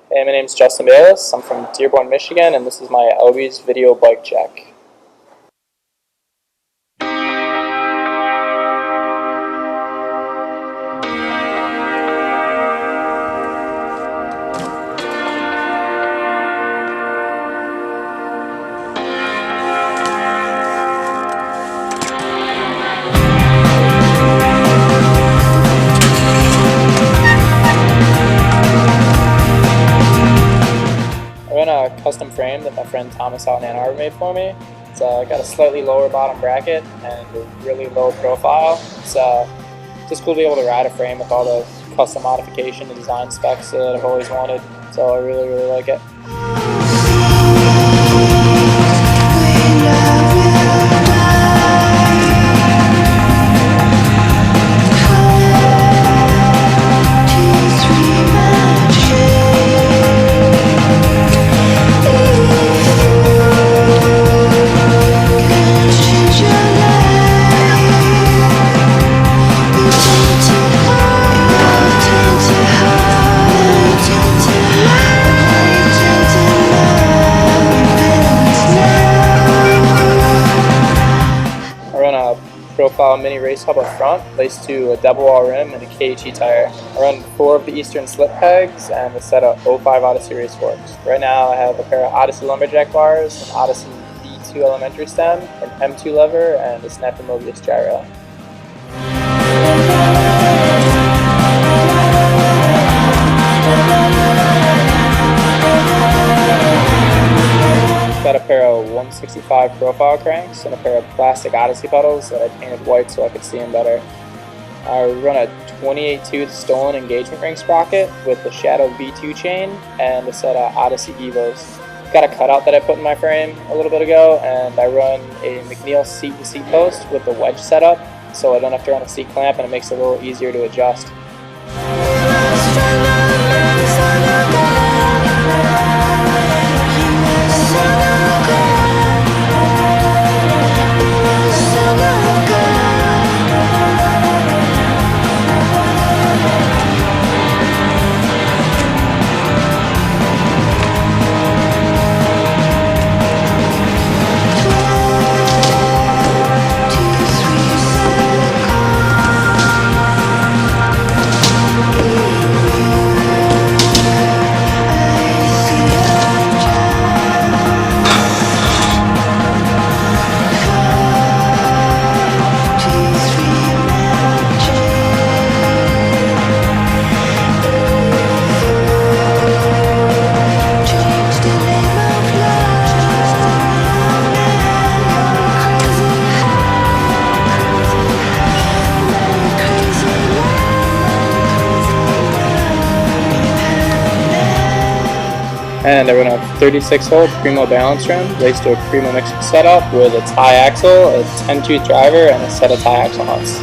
Hey, my name is Justin Bayliss. I'm from Dearborn, Michigan, and this is my Albe's video bike check. I run a custom frame that my friend Thomas out in Ann Arbor made for me. It's got a slightly lower bottom bracket and a really low profile. It's just cool to be able to ride a frame with all the custom modification and design specs that I've always wanted. So I really like it. Profile mini race hub up front, laced to a double wall rim and a KHE tire. I run 4 of the Eastern slip pegs and a set of 05 Odyssey race forks. Right now I have a pair of Odyssey lumberjack bars, an Odyssey D2 elementary stem, an M2 lever, and a Snappy Mobius gyro. Got a pair of 165 profile cranks and a pair of plastic Odyssey pedals that I painted white so I could see them better. I run a 28 tooth stolen engagement ring sprocket with the Shadow V2 chain and a set of Odyssey Evos. Got a cutout that I put in my frame a little bit ago, and I run a McNeil seat-to-seat post with the wedge setup so I don't have to run a seat clamp, and it makes it a little easier to adjust. And I run a 36-hole Primo balance rim laced to a Primo mixing setup with a tie axle, a 10-tooth driver, and a set of tie axle nuts.